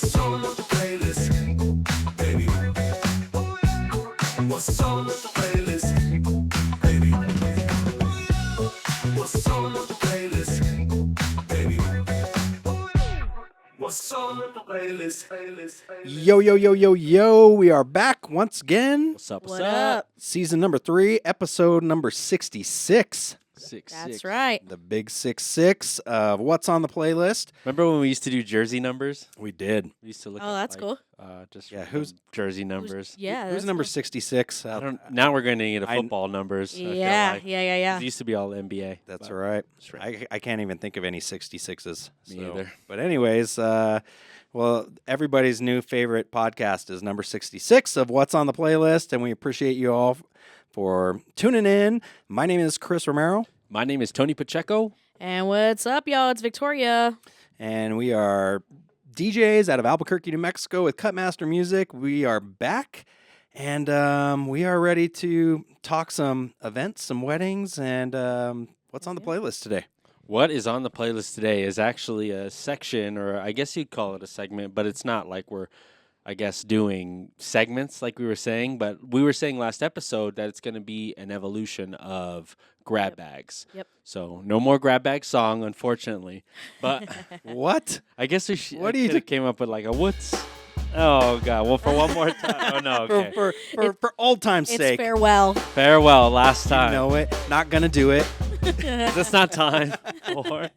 What's on the playlist, baby? What's on the playlist, baby? What's on the playlist, baby? What's on the playlist? Yo, yo, yo, yo, yo. We are back once again. What's up? What up? Season number 3, episode number 66. That's right. The big 66 of What's on the Playlist. Remember when we used to do jersey numbers? We did. We used to look. Oh, that's cool. Just Yeah, who's jersey numbers? Yeah. Who's that's number cool. 66? Now we're going to need a I- football numbers. I feel Yeah, like. yeah. It used to be all NBA. That's but- all right. That's right. I can't even think of any 66s. Me either. But anyways, well, everybody's new favorite podcast is number 66 of What's on the Playlist, and we appreciate you all for tuning in. My name is Chris Romero, My name is Tony Pacheco. And what's up, y'all? It's Victoria. and we are DJs out of Albuquerque, New Mexico with Cutmaster Music. We are back, and we are ready to talk some events, some weddings, and what's on the playlist today. What is on the playlist today is actually a section, or I guess you'd call it a segment, but it's not like we're, I guess, doing segments like we were saying. But we were saying last episode that it's going to be an evolution of grab bags. Yep. So no more grab bag song, unfortunately. But What? I guess we should. What do you came up with like a what's? Oh God! Well, for one more time. Oh no. Okay. For old time's It's sake. farewell. Farewell. Last You time. know it. Not gonna do it. That's not time. Or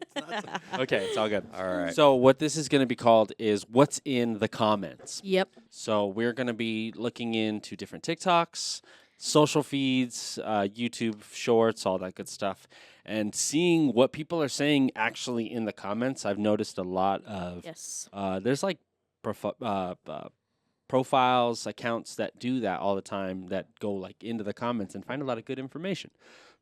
okay, it's all good. All right. So what this is going to be called is what's in the comments. Yep. So we're going to be looking into different TikToks, social feeds, YouTube shorts, all that good stuff, and seeing what people are saying actually in the comments. I've noticed a lot of Yes. there's like profiles, accounts that do that all the time that go like into the comments and find a lot of good information.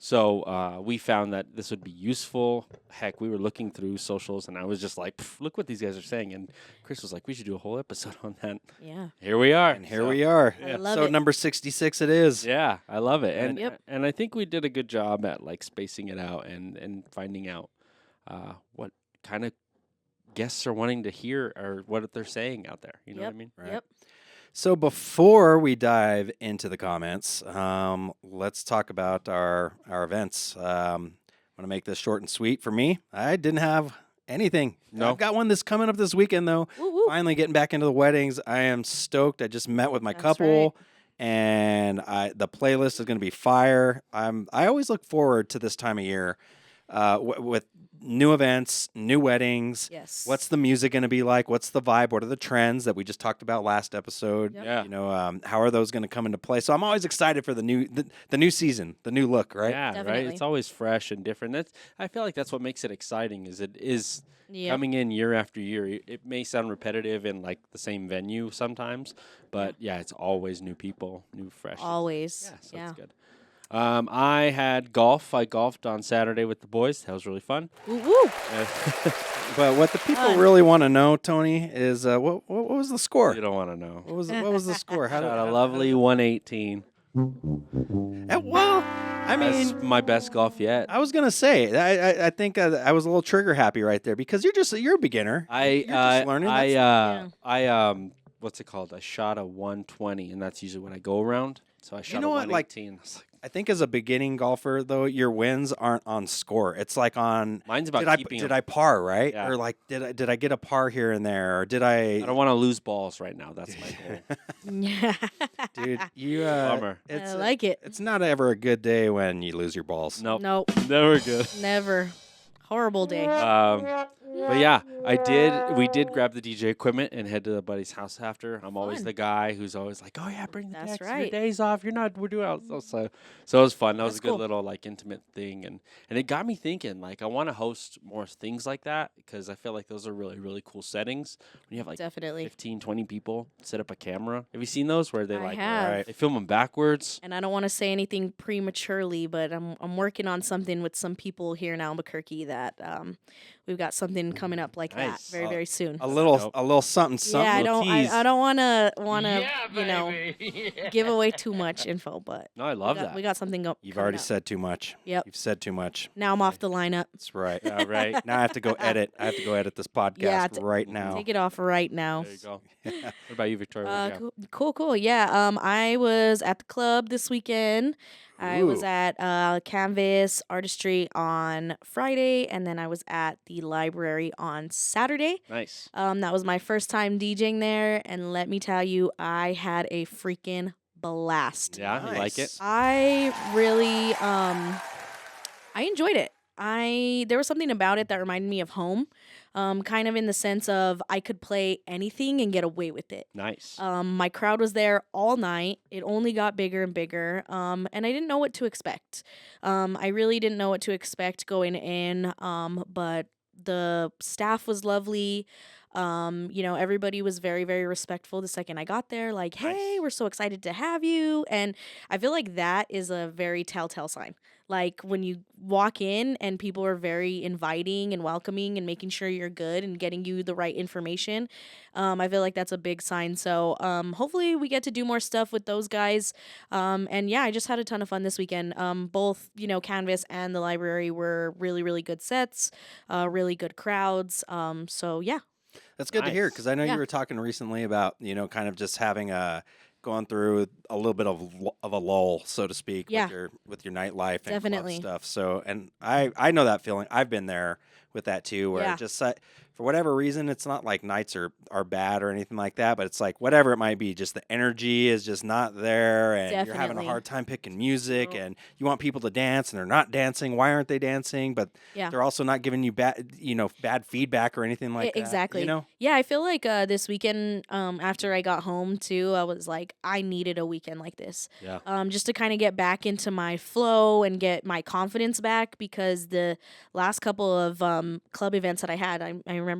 So we found that this would be useful. Heck, we were looking through socials and I was just like, look what these guys are saying. And Chris was like, we should do a whole episode on that. Yeah. Here we are. And here we are. I love So it. number 66 it is. Yeah, I love it. And Yep. and I think we did a good job at like spacing it out and finding out what kind of guests are wanting to hear or what they're saying out there. You know what I mean? Right. Yep. So before we dive into the comments, let's talk about our events. I'm going to make this short and sweet for me. I didn't have anything. No. I've got one that's coming up this weekend, though. Woo woo. Finally getting back into the weddings. I am stoked. I just met with my That's couple, and the playlist is going to be fire. I always look forward to this time of year with new events, new weddings. Yes. What's the music going to be like? What's the vibe? What are the trends that we just talked about last episode? Yep. Yeah. You know, how are those going to come into play? So I'm always excited for the new season, the new look, right? Yeah, right. Definitely. It's always fresh and different. I feel like that's what makes it exciting. Is it is Yep. coming in year after year. It may sound repetitive in like the same venue sometimes, but yeah, it's always new people, new fresh. Always. Yeah, so Yeah. that's good. I had golf. I golfed on Saturday with the boys. That was really fun. Woo woo. But what the people Fun. really want to know, Tony, is what was the score? You don't want to know. What was the score? Shot a lovely 118. Well, I mean, That's my best golf yet. I was gonna say, I think I was a little trigger happy right there because you're a beginner. You're just learning. What's it called? I shot a 120, and that's usually what I go around. So I shot know a what, like, 118. I was like, I think as a beginning golfer, though, your wins aren't on score. It's like on mine's about did keeping. I par, right? Yeah. Or like did I get a par here and there, or did I? I don't want to lose balls right now. That's my goal. Yeah. Dude, you Bummer. It's I like it. It's not ever a good day when you lose your balls. Nope. Nope. Never good. Never. Horrible day. But yeah, we did grab the DJ equipment and head to the buddy's house after. I'm always Fun. the guy who's always like, oh yeah, bring the That's decks, your right. days off. We're doing out. So it was fun. That was That's a good cool. little like intimate thing. And it got me thinking, like, I want to host more things like that because I feel like those are really, really cool settings. When you have like Definitely. 15, 20 people set up a camera. Have you seen those where they I like, have. they film them backwards? And I don't want to say anything prematurely, but I'm working on something with some people here in Albuquerque that we've got something coming up like that Nice. very, very soon. A little Nope. something, something. Yeah, I little don't, I, tease. I don't wanna, give away too much info, but No, I love we that. got something You've coming already up. said too much. Yep. You've said too much. Now I'm off the lineup. That's right. Yeah, right. Now I have to go edit. I have to go edit this podcast Yeah, right now. Take it off right now. There you go. What about you, Victoria? What do you got? Cool. Yeah. I was at the club this weekend. I was Ooh. at Canvas Artistry on Friday, and then I was at the library on Saturday. Nice. That was my first time DJing there, and let me tell you, I had a freaking blast. Yeah, you like it? Nice. I really I enjoyed it. There was something about it that reminded me of home. Kind of in the sense of I could play anything and get away with it. Nice. My crowd was there all night. It only got bigger and bigger. And I didn't know what to expect. I really didn't know what to expect going in. But the staff was lovely. Everybody was very, very respectful the second I got there. Like, hey, Nice. we're so excited to have you. And I feel like that is a very telltale sign. Like when you walk in and people are very inviting and welcoming and making sure you're good and getting you the right information. I feel like that's a big sign. So hopefully we get to do more stuff with those guys. And yeah, I just had a ton of fun this weekend. Both, Canvas and the library were really, really good sets, really good crowds. So yeah. That's good to hear Nice. because I know Yeah. you were talking recently about kind of just having going through a little bit of a lull, so to speak, Yeah. with your nightlife and club Definitely. stuff. So, and I know that feeling. I've been there with that too, where Yeah. it just for whatever reason, it's not like nights are bad or anything like that, but it's like whatever it might be, just the energy is just not there, and you're having a Definitely. hard time picking music, Nope. and you want people to dance, and they're not dancing. Why aren't they dancing? But Yeah. they're also not giving you bad feedback or anything like that. Exactly. You know? Yeah, I feel like this weekend, after I got home too, I was like, I needed a weekend like this. Yeah. Just to kind of get back into my flow and get my confidence back because the last couple of club events that I had, I remember,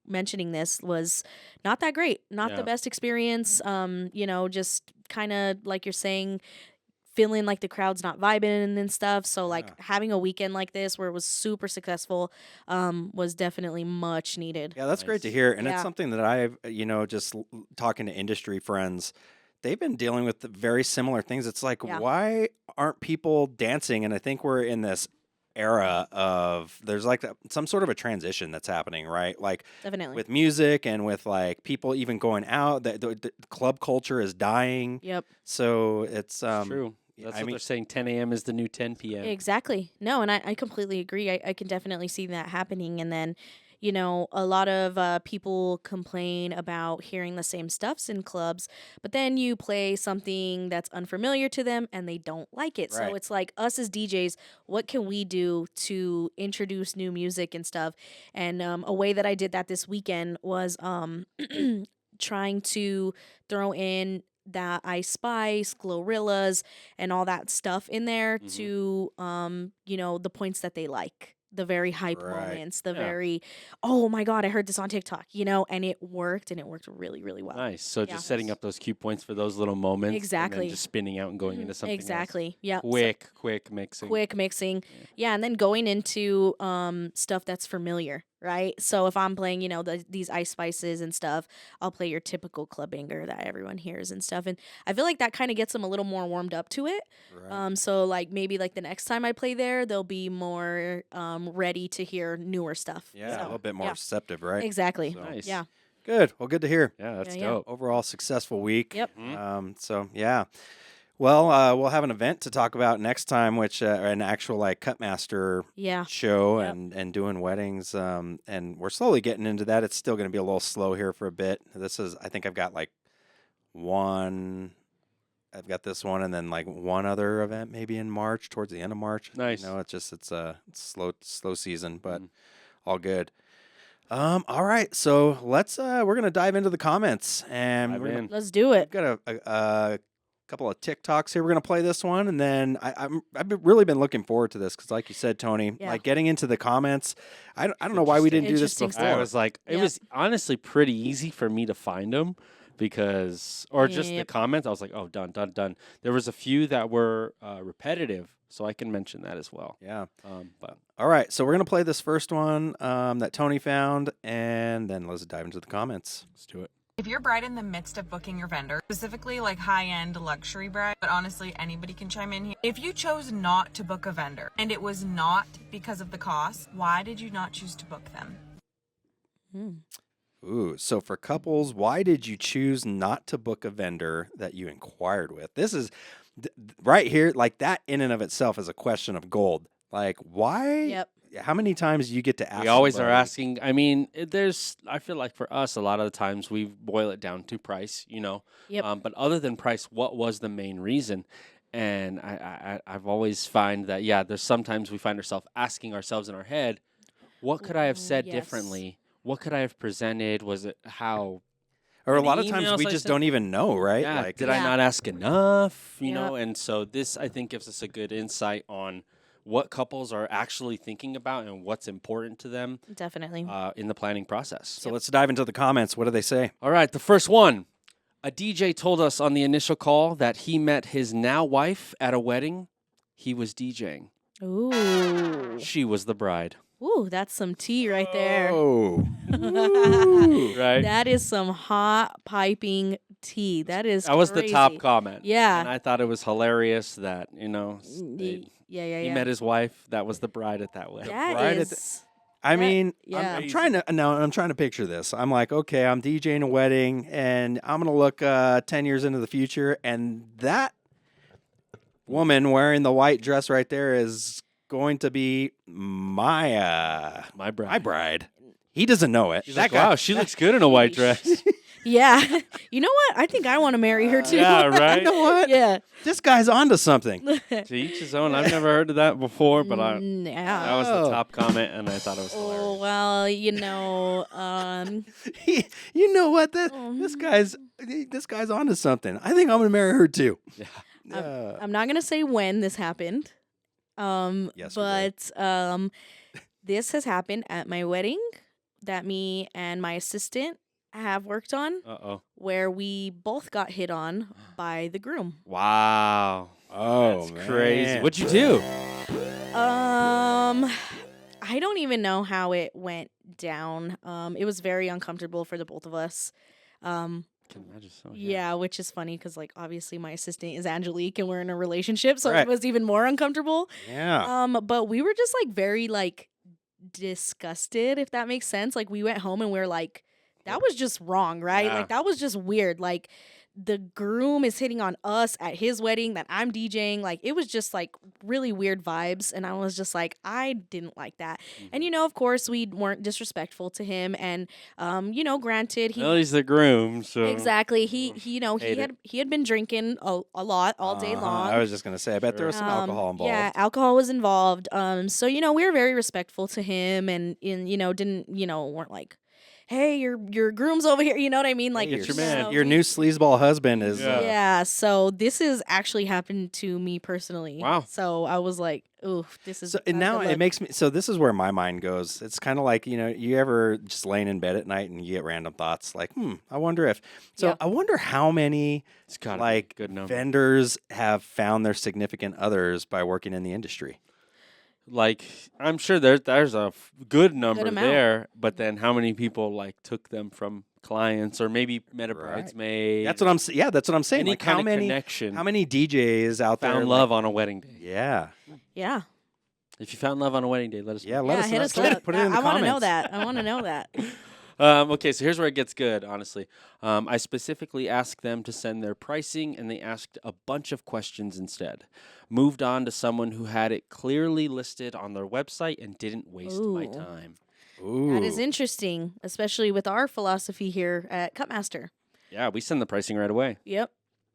mentioning this was not that great, not Yeah. the best experience. Just kind of like you're saying, feeling like the crowd's not vibing and stuff. So like Yeah. having a weekend like this where it was super successful was definitely much needed. Yeah, that's great to Nice. hear. And it's Yeah. something that I've, talking to industry friends, they've been dealing with the very similar things. It's like, Yeah. why aren't people dancing? And I think we're in this era of there's like some sort of a transition that's happening, right? Like Definitely. with music and with like people even going out, the club culture is dying. Yep. So it's True. That's I what mean, they're saying. 10 a.m. is the new 10 p.m. Exactly. No, and I completely agree. I can definitely see that happening. And then, a lot of people complain about hearing the same stuffs in clubs, but then you play something that's unfamiliar to them and they don't like it. Right. So it's like us as DJs, what can we do to introduce new music and stuff? And a way that I did that this weekend was trying to throw in that Ice Spice, Glorillas, and all that stuff in there Mhm. to, the points that they like. The very hype Right. moments, the Yeah. very, oh my God, I heard this on TikTok, and it worked really, really well. Nice. So Yeah. just setting up those cue points for those little moments. And Exactly. then just spinning out and going into something else. Exactly. Yeah. Quick mixing. Quick mixing. Yeah, and then going into stuff that's familiar, right? So if I'm playing, these Ice Spices and stuff, I'll play your typical club banger that everyone hears and stuff. And I feel like that kind of gets them a little more warmed up to it. right. So like maybe like the next time I play there, they'll be more ready to hear newer stuff. Yeah, a So, little bit more yeah. receptive, right? Exactly. So- Nice. Yeah. Good. Well, good to hear. Yeah, that's Yeah. dope. Overall successful week. Yep. Mhm. So yeah. Well, we'll have an event to talk about next time, which an actual like Cutmaster Yeah. show Yep. and doing weddings. And we're slowly getting into that. It's still going to be a little slow here for a bit. I think I've got like one. I've got this one, and then like one other event maybe in March, towards the end of March. Nice. It's a slow season, but Mhm. all good. All right, so we're gonna dive into the comments, and Dive we're gonna in. Let's do We've it. got a couple of TikToks here. We're gonna play this one, and then really been looking forward to this because, like you said, Tony, Yeah. like getting into the comments. I don't know why we didn't do this Interesting before. I was like, it Yep. was honestly pretty easy for me to find them because, or just the Yep. comments. I was like, oh, done, done, done. There was a few that were repetitive, so I can mention that as well. Yeah. But All right. So we're going to play this first one that Tony found, and then let's dive into the comments. let's do it. If you're bride in the midst of booking your vendor, specifically like high-end luxury bride, but honestly anybody can chime in here. If you chose not to book a vendor and it was not because of the cost, why did you not choose to book them? Ooh, so for couples, why did you choose not to book a vendor that you inquired with? This is right here, like that in and of itself is a question of gold. Like, why? Yep. How many times do you get to ask? We always are somebody? asking. I mean, I feel like for us, a lot of the times we boil it down to price, Yep. But other than price, what was the main reason? And I've always find that, there's sometimes we find ourselves asking ourselves in our head, what could I have said Yes. differently? What could I have presented? Was it how? Or a Many lot of times emails we I just sent? don't even know, right? Yeah, Like, did I Yeah. not ask enough? You Yep. know, and so this I think gives us a good insight on what couples are actually thinking about and what's important to them Definitely. in the planning process. so let's dive into the comments. What do they say? All right, the first one. A DJ told us on the initial call that he met his now wife at a wedding. He was DJing. Ooh. She was the bride. Ooh, that's some tea right there. Oh, Right? That is some hot piping tea. That is That was the top crazy. comment. Yeah. And I thought it was hilarious that, Yeah. he met his wife. That was the bride at that wedding. That bride at is. I That- mean, yeah. I'm trying to I'm trying to picture this. I'm like, okay, I'm DJing a wedding, and I'm gonna look 10 years into the future, and that woman wearing the white dress right there is going to be my My bride. my bride. He doesn't know it. He's That like, guy, wow, she looks good in a white Sheesh. dress. Yeah. You know what? I think I want to marry her too. Yeah, right? you know what? Yeah. This guy's onto something. To each his own. I've never heard of that before, but that Yeah. was the Oh. top comment, and I thought it was Oh hilarious. well, You know what? This guy's onto something. I think I'm gonna marry her too. Yeah. I'm not gonna say when this happened. Yesterday. But this has happened at my wedding that me and my assistant have worked on, Uh-oh. where we both got hit on by the groom. Wow. Oh, That's crazy. man. What'd you do? I don't even know how it went down. It was very uncomfortable for the both of us. Can imagine so. Yeah, which is funny because, like, obviously my assistant is Angelique and we're in a relationship, so Right. it was even more uncomfortable. Yeah. But we were just like very like disgusted, if that makes sense. Like we went home and we were like, that was just wrong, right? Yeah. Like that was just weird. Like the groom is hitting on us at his wedding that I'm DJing. Like it was just like really weird vibes. And I was just like, I didn't like that. And of course we weren't disrespectful to him. And granted Well, he's the groom, so exactly. He Hate it. he had been drinking a lot all day Uh-huh. long. I was just gonna say, I bet there was some alcohol involved. Yeah, alcohol was involved. So we were very respectful to him, and didn't weren't like, hey, your groom's over here. You know what I mean? Like, Get your man. Your new sleazeball husband is. Yeah. Yeah. So this has actually happened to me personally. Wow. So I was like, ooh, this is. So and not now good it look. makes me. So this is where my mind goes. It's kind of like you ever just laying in bed at night and you get random thoughts like, I wonder if. So Yeah. I wonder how many it's got like good number. vendors have found their significant others by working in the industry. Like I'm sure there's a good number amount. there, but then how many people like took them from clients or maybe met a Right. bridesmaid? That's what I'm. Yeah, that's what I'm saying. Any Like kind how of many? connection. How many DJs out there found like- love on a wedding day? Yeah. Yeah. If you found love on a wedding day, let us know. Yeah. Let Yeah. us Hit know. us Put it- up. Put it in the I want to know comments. that. I want to know that. Okay, so here's where it gets good, honestly. I specifically asked them to send their pricing, and they asked a bunch of questions instead. Moved on to someone who had it clearly listed on their website and didn't waste my Ooh. time. Ooh. That is interesting, especially with our philosophy here at Cutmaster. Yeah, we send the pricing right away. Yep.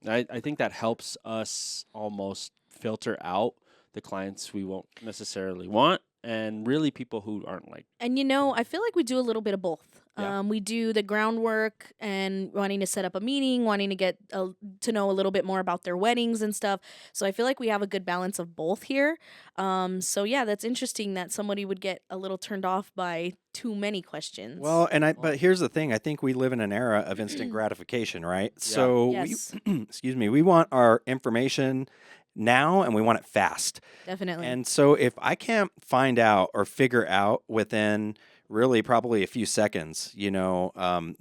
I think that helps us almost filter out the clients we won't necessarily want and really people who aren't like. And I feel like we do a little bit of both. Yeah. We do the groundwork and wanting to set up a meeting, wanting to get to know a little bit more about their weddings and stuff. So I feel like we have a good balance of both here. So yeah, that's interesting that somebody would get a little turned off by too many questions. Well, but here's the thing. I think we live in an era of instant gratification, right? So Yes. excuse me, we want our information now and we want it fast. Definitely. And so if I can't find out or figure out within really probably a few seconds, and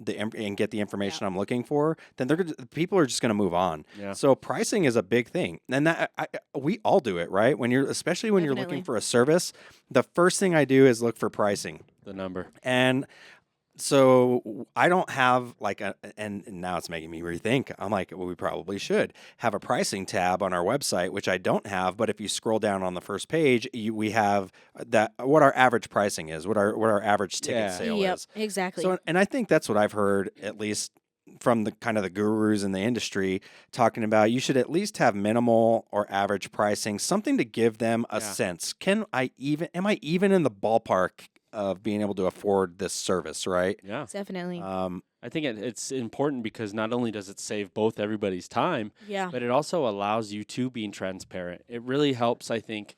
get the information I'm looking for, then people are just going to move on. Yeah. So pricing is a big thing, and that we all do it, right? Especially when you're Definitely. looking for a service, the first thing I do is look for pricing. The number. And so I don't have and now it's making me rethink. I'm like, well, we probably should have a pricing tab on our website, which I don't have. But if you scroll down on the first page, we have what our average pricing is, what our average ticket sale Yep, is. exactly. So, and I think that's what I've heard, at least from the kind of the gurus in the industry, talking about you should at least have minimal or average pricing, something to give them a sense. Am I even in the ballpark of being able to afford this service, right? Yeah. Definitely. I think it's important because not only does it save both everybody's time, Yeah. but it also allows you to being transparent. It really helps, I think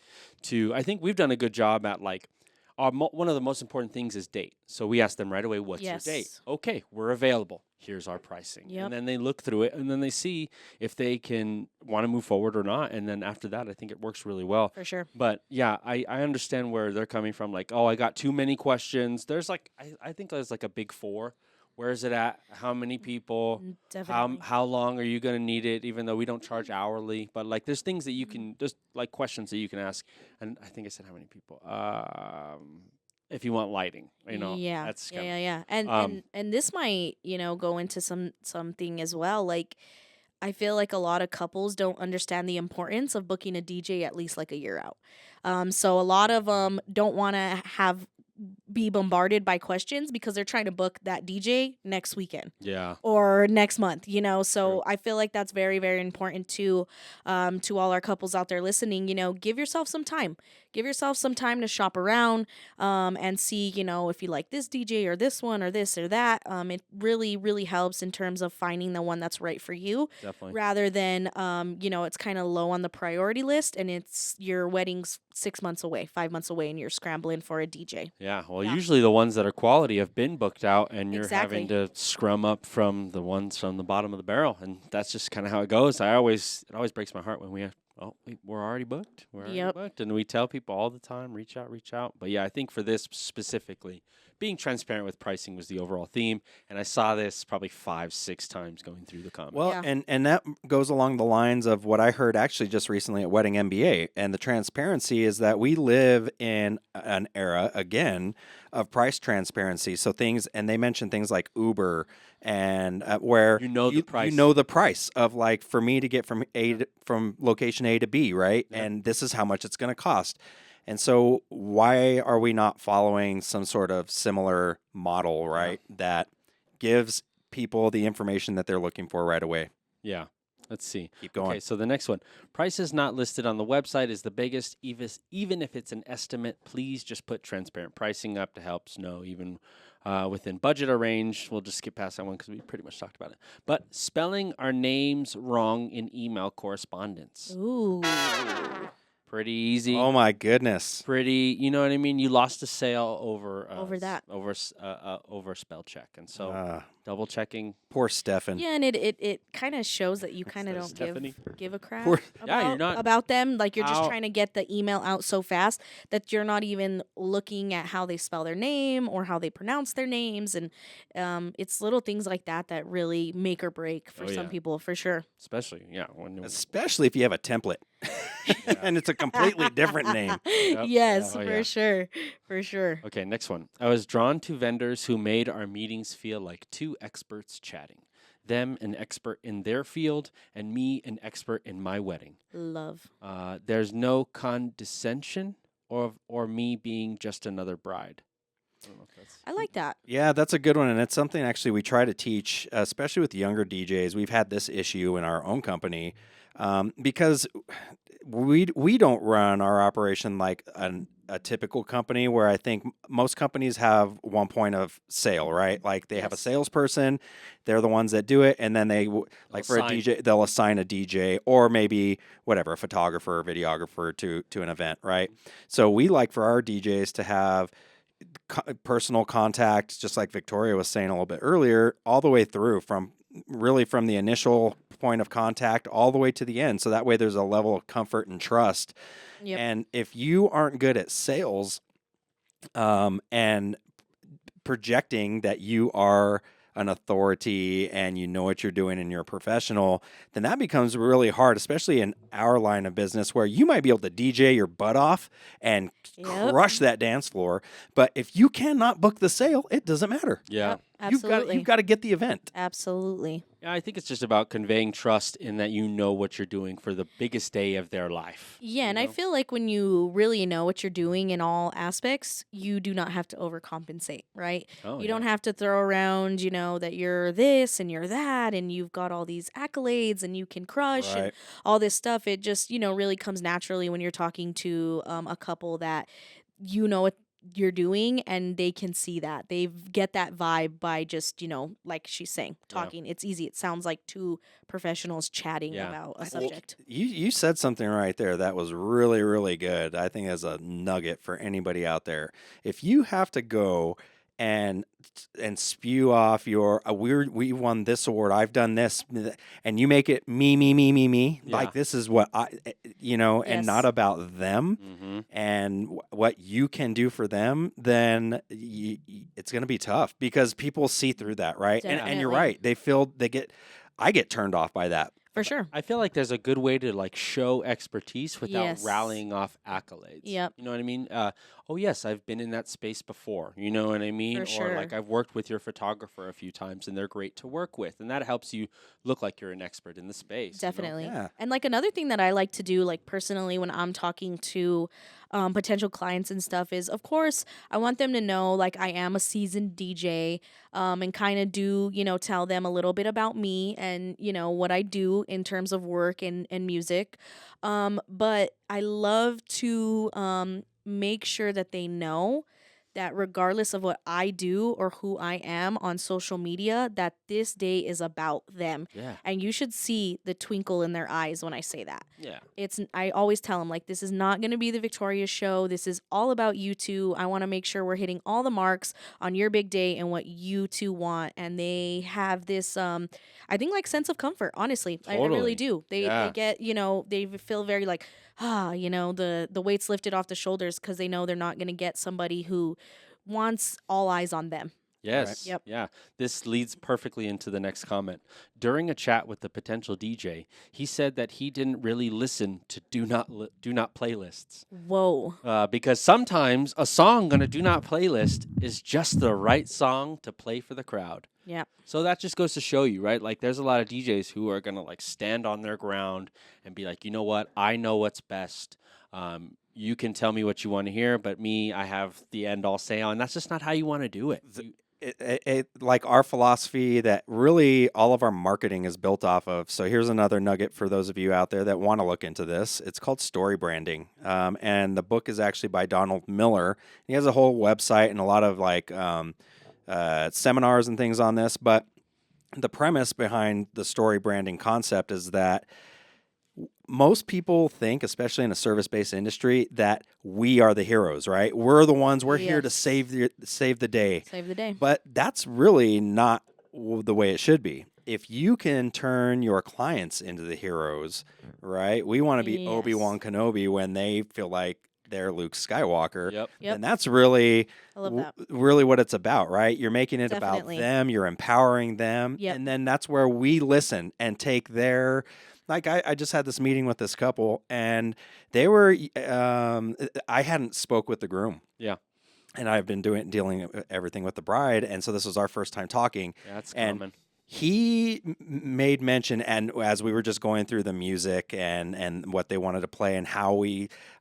we've done a good job at one of the most important things is date. So we ask them right away, what's your date? Yes. Okay, we're available. Here's our pricing. Yep. And then they look through it and then they see if they can want to move forward or not. And then after that, I think it works really well. For sure. But yeah, I understand where they're coming from. Like, oh, I got too many questions. There's I think there's like a big four. Where is it at? How many people? Definitely. How long are you going to need it? Even though we don't charge hourly, but there's things that you can just questions that you can ask. And I think I said how many people. If you want lighting, Yeah. that's Yeah. And this might, go into something as well. Like, I feel like a lot of couples don't understand the importance of booking a DJ at least like a year out. So a lot of them don't want to be bombarded by questions because they're trying to book that DJ next weekend. Yeah. Or next month, so True. I feel like that's very, very important to all our couples out there listening. Give yourself some time to shop around and see, if you like this DJ or this one or this or that. It really, really helps in terms of finding the one that's right for you. Definitely. Rather than it's kind of low on the priority list and it's your wedding's 6 months away, 5 months away, and you're scrambling for a DJ. Yeah. Well, usually the ones that are quality have been booked out, and you're Exactly. having to scrum up from the ones from the bottom of the barrel, and that's just kind of how it goes. It always breaks my heart when we're already booked. We're already Yep. booked, and we tell people all the time, reach out. But yeah, I think for this specifically, being transparent with pricing was the overall theme, and I saw this probably 5-6 times going through the comments. Well, Yeah. and that goes along the lines of what I heard actually just recently at Wedding MBA. And the transparency is that we live in an era, again, of price transparency. So and they mentioned things like Uber and where the price. You know the price of for me to get from location A to B, right? Yeah. And this is how much it's going to cost. And so why are we not following some sort of similar model, right? That gives people the information that they're looking for right away. Yeah. Let's see. Keep going. Okay, so the next one. Prices not listed on the website is the biggest. Even if it's an estimate, please just put transparent pricing up to help us know even within budget or range. We'll just skip past that one because we pretty much talked about it. But spelling our names wrong in email correspondence. Ooh. Pretty easy. Oh my goodness. Pretty, you know what I mean? You lost a sale over that. over spell check. And so double checking. Poor Stefan. Yeah, and it kind of shows that you kind of that don't Stephanie? give a crap Poor- Yeah, you're not- about them. Like, you're just How- trying to get the email out so fast that you're not even looking at how they spell their name or how they pronounce their names. And it's little things like that that really make or break for Oh, some yeah. people, for sure. Especially, Especially if you have a template and it's a completely different name. Yes, Oh, for yeah. sure. For sure. Okay, next one. I was drawn to vendors who made our meetings feel like two experts chatting. Them, an expert in their field, and me, an expert in my wedding. Love. There's no condescension or me being just another bride. I don't know if that's... I like that. Yeah, that's a good one. And it's something actually we try to teach, especially with younger DJs. We've had this issue in our own company because we don't run our operation like a typical company where I think most companies have one point of sale, right? Like they have a Yes. salesperson, they're the ones that do it, and then like for a Assign. DJ, they'll assign a DJ or maybe whatever, a photographer or videographer to an event, right? So we like for our DJs to have personal contact, just like Victoria was saying a little bit earlier, all the way through from the initial point of contact all the way to the end. So that way there's a level of comfort and trust. Yep. And if you aren't good at sales, and projecting that you are an authority and you know what you're doing and you're a professional, then that becomes really hard, especially in our line of business where you might be able to DJ your butt off and Yep. crush that dance floor. But if you cannot book the sale, it doesn't matter. Yeah. Yep, absolutely. You've got to get the event. Absolutely. Yeah, I think it's just about conveying trust in that you know what you're doing for the biggest day of their life. Yeah, and you I know? feel like when you really know what you're doing in all aspects, you do not have to overcompensate, right? Oh, You don't have to throw around, that you're this and you're that and you've got all these accolades and you can crush and Right. all this stuff. It just, really comes naturally when you're talking to a couple that you know what you're doing and they can see that. They get that vibe by just, like she's saying, talking. It's easy. It sounds like two professionals chatting Yeah. about a I think subject. You said something right there that was really, really good. I think as a nugget for anybody out there. If you have to go and spew off your we won this award, I've done this, and you make it me, Yeah. like this is what I and not Yes. about them Mm-hmm. and what you can do for them, then it's going to be tough because people see through that, right? And you're Definitely. right. I get turned off by that. For sure. I feel like there's a good way to like show expertise without Yes. rallying off accolades. Yep. You know what I mean? Oh yes, I've been in that space before. You know what I mean? For Or like sure. I've worked with your photographer a few times and they're great to work with, and that helps you look like you're an expert in the space. you know? Definitely. Yeah. And like another thing that I like to do, like personally, when I'm talking to potential clients and stuff, is of course I want them to know like I am a seasoned DJ, and kind of do, tell them a little bit about me and, what I do in terms of work and music. But I love to make sure that they know that regardless of what I do or who I am on social media, that this day is about them. Yeah. And you should see the twinkle in their eyes when I say that. Yeah. I always tell them like this is not going to be the Victoria show. This is all about you two. I want to make sure we're hitting all the marks on your big day and what you two want. And they have this I think like sense of comfort, honestly. I Totally. really do. They Yeah. get, they feel very like the weight's lifted off the shoulders because they know they're not going to get somebody who wants all eyes on them. Yes. Yep. Yeah. This leads perfectly into the next comment. During a chat with the potential DJ, he said that he didn't really listen to do not playlists Whoa. because sometimes a song on a do not playlist is just the right song to play for the crowd. Yeah. So that just goes to show you, right? Like there's a lot of DJs who are gonna like stand on their ground and be like, you know what? I know what's best. You can tell me what you want to hear, but me, I have the end all say on. That's just not how you want to do it. Like our philosophy that really all of our marketing is built off of. So here's another nugget for those of you out there that want to look into this. It's called story branding. And the book is actually by Donald Miller. He has a whole website and a lot of like seminars and things on this. But the premise behind the story branding concept is that most people think, especially in a service-based industry, that we are the heroes, right? We're the ones. We're here to Yes. save the day. Save the day. But that's really not the way it should be. If you can turn your clients into the heroes, right? We want to be Yes. Obi-Wan Kenobi when they feel like they're Luke Skywalker. Yep. Yep. And that's really, I love that. really what it's about, right? You're making it Definitely. about them. You're empowering them. Yep. And then that's where we listen and take their... Like I just had this meeting with this couple, and they were. I hadn't spoke with the groom. Yeah. And I've been dealing everything with the bride, and so this was our first time talking. Yeah, that's And common. he made mention, and as we were just going through the music and what they wanted to play, and I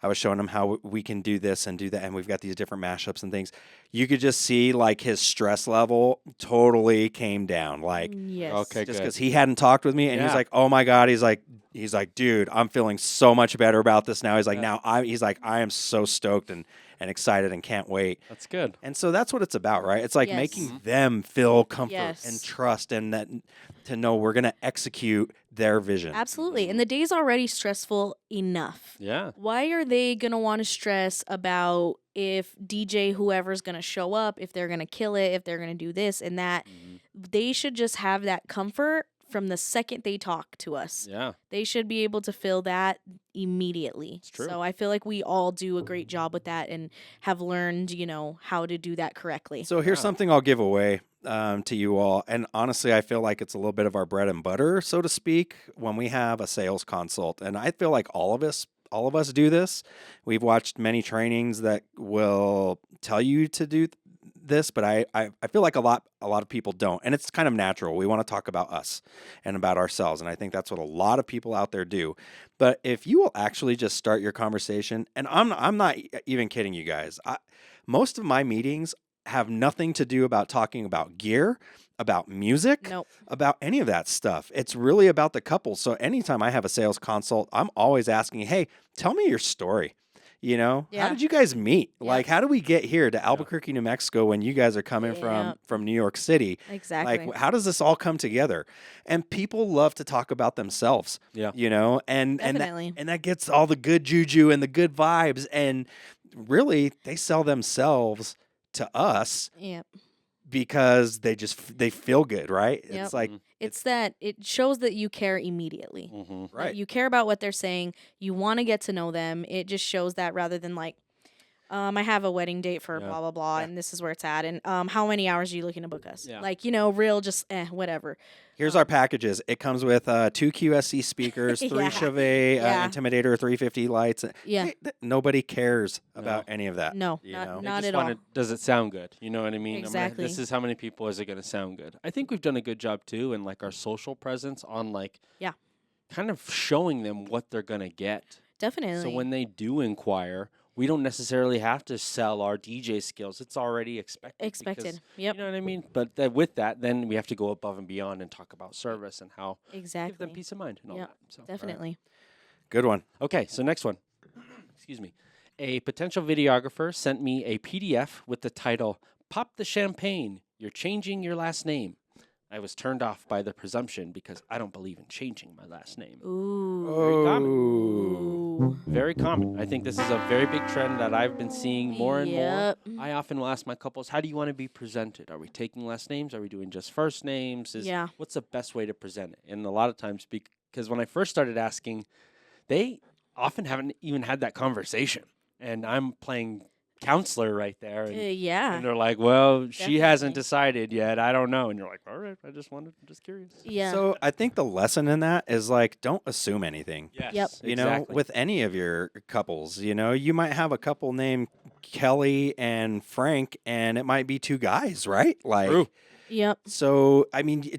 was showing him how we can do this and do that, and we've got these different mashups and things. You could just see like his stress level totally came down, like Yes. Okay. just good. because he hadn't talked with me, and he's Yeah. like, "Oh my God," he's like, he's like, dude, I'm feeling so much better about this now. He's like, Yeah. he's like, I am so stoked and excited and can't wait. That's good. And so that's what it's about, right? It's like Yes. making them feel comfort and Yes. trust, and that to know we're gonna execute their vision. Absolutely. And the day's already stressful enough. Yeah. Why are they going to want to stress about if DJ whoever's going to show up, if they're going to kill it, if they're going to do this and that? They should just have that comfort from the second they talk to us. Yeah. They should be able to feel that immediately. It's true. So I feel like we all do a great job with that and have learned, how to do that correctly. So here's Yeah. something I'll give away to you all. And honestly, I feel like it's a little bit of our bread and butter, so to speak, when we have a sales consult. And I feel like all of us do this. We've watched many trainings that will tell you to do this, but I feel like a lot of people don't. And it's kind of natural. We want to talk about us and about ourselves. And I think that's what a lot of people out there do. But if you will actually just start your conversation, and I'm not even kidding you guys. Most of my meetings have nothing to do about talking about gear, about music, Nope. about any of that stuff. It's really about the couple. So anytime I have a sales consult, I'm always asking, hey, tell me your story. How Yeah. did you guys meet? Yeah. Like, how do we get here to Albuquerque, New Mexico when you guys are coming Yeah. from New York City? Exactly. Like, how does this all come together? And people love to talk about themselves. Yeah. And Definitely. and that gets all the good juju and the good vibes. And really, they sell themselves to us Yep. because they feel good, right? Yep. It's like It's that it shows that you care immediately. Mm-hmm. That right. You care about what they're saying. You want to get to know them. It just shows that rather than like, I have a wedding date for Yeah. blah blah blah, and this is where it's at. And how many hours are you looking to book us? Yeah. Like real just whatever. Here's our packages. It comes with 2 QSC speakers, 3 Yeah. Chauvet Yeah. Intimidator 350 lights. Yeah. Nobody cares about any of that. No, you not know? not just at all. wanted, does it sound good? You know what I mean? Exactly. This is how many people is it going to sound good? I think we've done a good job too in like our social presence on like Yeah. kind of showing them what they're going to get. Definitely. So when they do inquire, we don't necessarily have to sell our DJ skills. It's already expected. Expected. because- Yep. You know what I mean? But with that, then we have to go above and beyond and talk about service and how give them Exactly. peace of mind and all Yep, that. So, Definitely. Good one. Okay, so next one. Excuse me. A potential videographer sent me a PDF with the title, Pop the Champagne, You're Changing Your Last Name. I was turned off by the presumption because I don't believe in changing my last name. Ooh. Very common. Ooh. Very common. I think this is a very big trend that I've been seeing more and Yep. more. I often will ask my couples, how do you want to be presented? Are we taking last names? Are we doing just first names? Yeah. What's the best way to present it? And a lot of times, because when I first started asking, they often haven't even had that conversation. And I'm playing counselor right there. And, Yeah. and they're like, well, she hasn't Definitely. decided yet. I don't know. And you're like, all right, I'm just curious. Yeah. So I think the lesson in that is like, don't assume anything. Yes. Yep. You know, with any of your couples, you might have a couple named Kelly and Frank, and it might be 2 guys, right? Like, True. Yep. so I mean,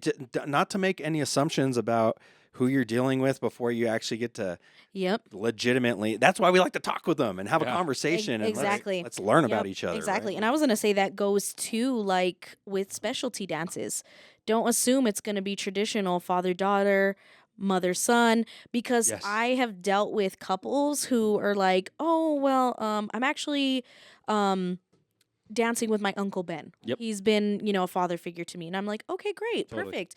not to make any assumptions about who you're dealing with before you actually get to Yep. legitimately. That's why we like to talk with them and have Yeah. a conversation. And Exactly. let's learn Yep, about each other. Exactly. right? And I was going to say that goes to like with specialty dances. Don't assume it's going to be traditional father daughter, mother son, because Yes. I have dealt with couples who are like, "Oh, well, I'm actually dancing with my uncle Ben. Yep. He's been, a father figure to me." And I'm like, "Okay, great. Totally. Perfect."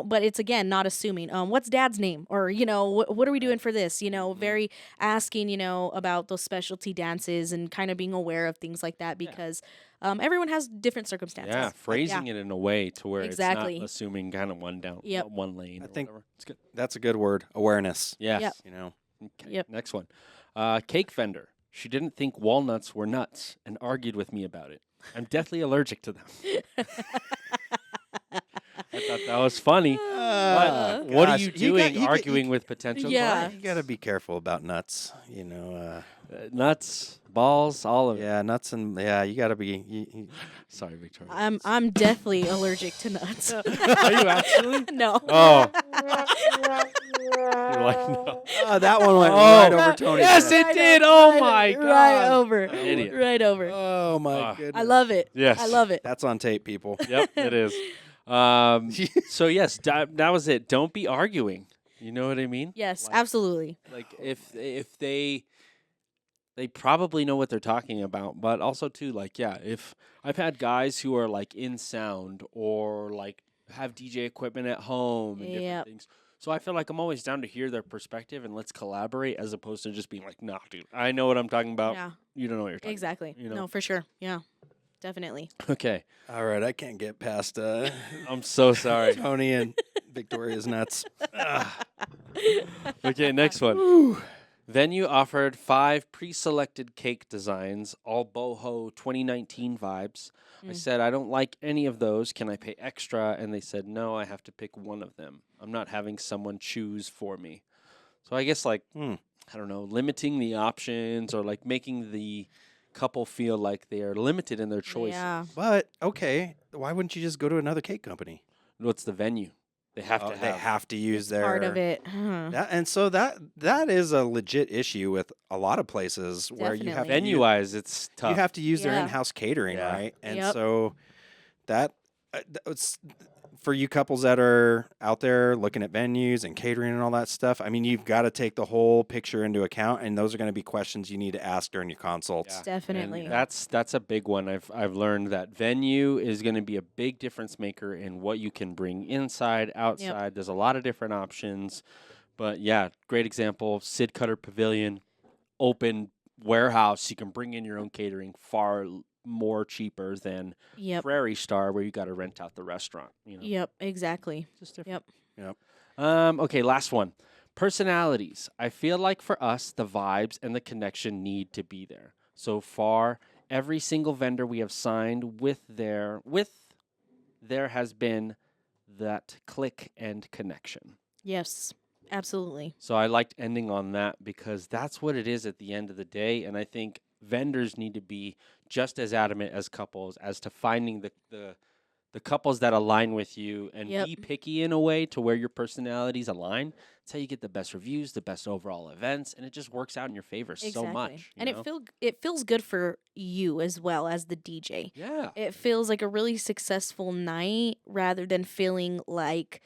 But it's again not assuming. What's dad's name? Or, what are we doing for this? Very asking, about those specialty dances and kind of being aware of things like that Yeah. because everyone has different circumstances. Yeah, Like, phrasing it in a way to where Exactly. it's not assuming kind of one down, Yep. one lane. I or think- whatever. It's good. That's a good word. Awareness. Yes. Yep. You know. Okay. Yep. Next one. Cake vendor. She didn't think walnuts were nuts and argued with me about it. I'm deathly allergic to them. I thought that was funny. What are gosh, you you got- doing you get- arguing with potential Yeah. clients? You got to be careful about nuts. Nuts, balls, all of it. Yeah, nuts and you got to be. Sorry, Victoria. I'm deathly allergic to nuts. Are you actually? No. Oh. You're like, no. That one went Oh. right over Tony's Yes, head. it did. Oh my god. Right over. Idiot. Right over. Oh my Ah. goodness. I love it. Yes. I love it. That's on tape, people. Yep, it is. So yes, that was it. Don't be arguing. You know what I mean? Yes, Like- absolutely. Like if they probably know what they're talking about, but also too, like, yeah, if I've had guys who are like in sound or like have DJ equipment at home and different Yep. things. So I feel like I'm always down to hear their perspective and let's collaborate, as opposed to just being like, nah, dude, I know what I'm talking about. Yeah, You don't know what you're talking exactly. about. You know? No, for sure. Yeah, definitely. Okay. All right, I can't get past I'm so sorry. Tony and Victoria's nuts. Ugh. Okay, next one. Venue offered 5 pre-selected cake designs, all boho 2019 vibes. I said, I don't like any of those. Can I pay extra? And they said, no, I have to pick one of them. I'm not having someone choose for me. So I guess, like, I don't know, limiting the options or like making the couple feel like they are limited in their choices. Yeah. But okay, why wouldn't you just go to another cake company? What's the venue? They have to They have to use their Part of it. Huh. That, and so that is a legit issue with a lot of places where you have Definitely. venue-wise, it's tough. you have to use their Yeah. in-house catering, Yeah. right? And Yep. so that it's for you couples that are out there looking at venues and catering and all that stuff. I mean, you've got to take the whole picture into account, and those are going to be questions you need to ask during your consults. Yeah. Definitely. And that's a big one. I've learned that venue is going to be a big difference maker in what you can bring inside, outside. There's a lot of different options. But yeah, great example, Sid Cutter Pavilion, open warehouse. You can bring in your own catering, far more cheaper than Yep. Prairie Star, where you got to rent out the restaurant. You know, Yep. Exactly. just different. Yep. Okay, last one. Personalities. I feel like for us, the vibes and the connection need to be there. So far, every single vendor we have signed with there has been that click and connection. Yes. Absolutely. So I liked ending on that because that's what it is at the end of the day. And I think vendors need to be just as adamant as couples as to finding the couples that align with you and Yep. be picky in a way to where your personalities align. That's how you get the best reviews, the best overall events, and it just works out in your favor so much. you And know? it feels good for you as well as the DJ. Yeah. It feels like a really successful night rather than feeling like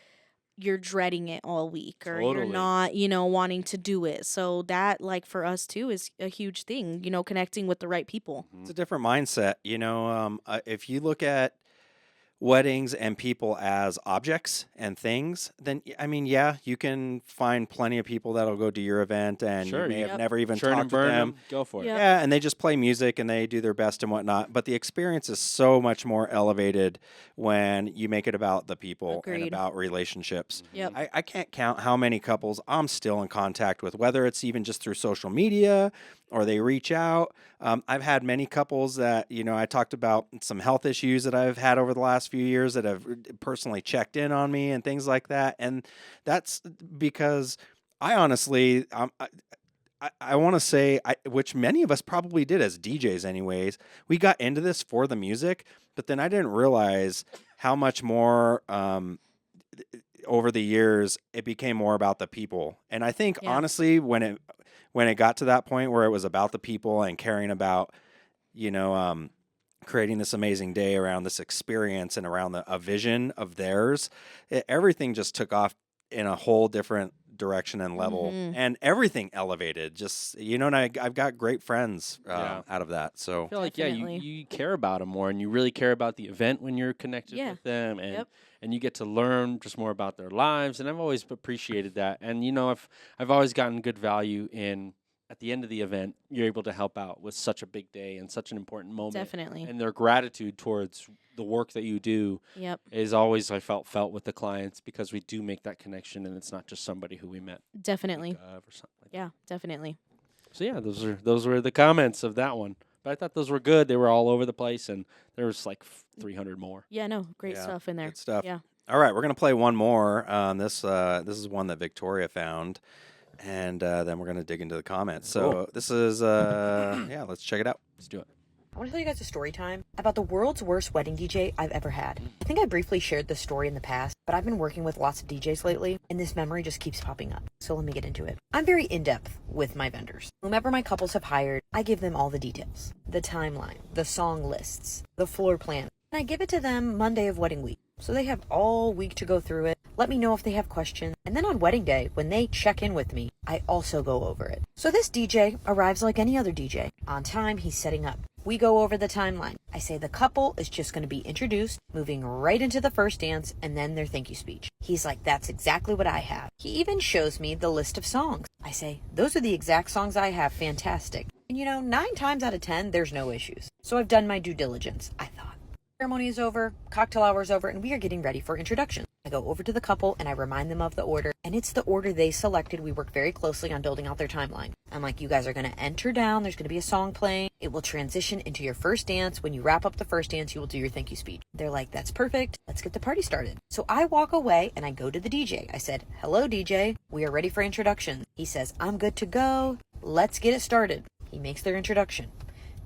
you're dreading it all week or you're Totally. not, wanting to do it. So that, like, for us too is a huge thing, connecting with the right people. It's a different mindset, if you look at weddings and people as objects and things, then I mean, yeah, you can find plenty of people that'll go to your event and Sure, you may you- have never even Churn and talked with burn them. 'em, go for it. Yep. Yeah, and they just play music and they do their best and whatnot. But the experience is so much more elevated when you make it about the people and Agreed. about relationships. Yep. I can't count how many couples I'm still in contact with, whether it's even just through social media or they reach out. I've had many couples that, I talked about some health issues that I've had over the last few years that have personally checked in on me and things like that. And that's because I honestly, I want to say, which many of us probably did as DJs anyways, we got into this for the music, but then I didn't realize how much more over the years it became more about the people. And I think Yeah. honestly, when it got to that point where it was about the people and caring about, creating this amazing day around this experience and around a vision of theirs, everything just took off in a whole different direction and level, Mhm. and everything elevated. Just and I've got great friends Yeah. out of that. So I feel like Definitely. you care about them more, and you really care about the event when you're connected Yeah. with them, and Yep. and you get to learn just more about their lives. And I've always appreciated that. And I've always gotten good value in at the end of the event, you're able to help out with such a big day and such an important moment. Definitely. And their gratitude towards the work that you do Yep. is always I felt with the clients because we do make that connection, and it's not just somebody who we met Definitely. or something like that. Yeah, definitely. So yeah, those were the comments of that one. But I thought those were good. They were all over the place, and there was like 300 more. Yeah, no, great Yeah, stuff in there. good stuff. Yeah. All right, we're gonna play one more. This is one that Victoria found, and then we're gonna dig into the comments. So this is let's check it out. Let's do it. I want to tell you guys a story time about the world's worst wedding DJ I've ever had. I think I briefly shared this story in the past, but I've been working with lots of DJs lately, and this memory just keeps popping up. So let me get into it. I'm very in-depth with my vendors. Whomever my couples have hired, I give them all the details. The timeline, the song lists, the floor plan. And I give it to them Monday of wedding week. So they have all week to go through it. let me know if they have questions, and then on wedding day, when they check in with me, I also go over it. So this DJ arrives like any other DJ. On time, he's setting up. We go over the timeline. I say the couple is just going to be introduced, moving right into the first dance, and then their thank you speech. He's like, that's exactly what I have. He even shows me the list of songs. I say, those are the exact songs I have, fantastic. And 9 times out of 10, there's no issues. So I've done my due diligence, I thought. Ceremony is over, cocktail hour is over, and we are getting ready for introduction. I go over to the couple and I remind them of the order, and it's the order they selected. We work very closely on building out their timeline. I'm like, you guys are going to enter down, there's going to be a song playing, it will transition into your first dance. When you wrap up the first dance, you will do your thank you speech. They're like, that's perfect, let's get the party started. So I walk away and I go to the DJ. I said, hello DJ, we are ready for introductions. He says, I'm good to go, let's get it started. He makes their introduction.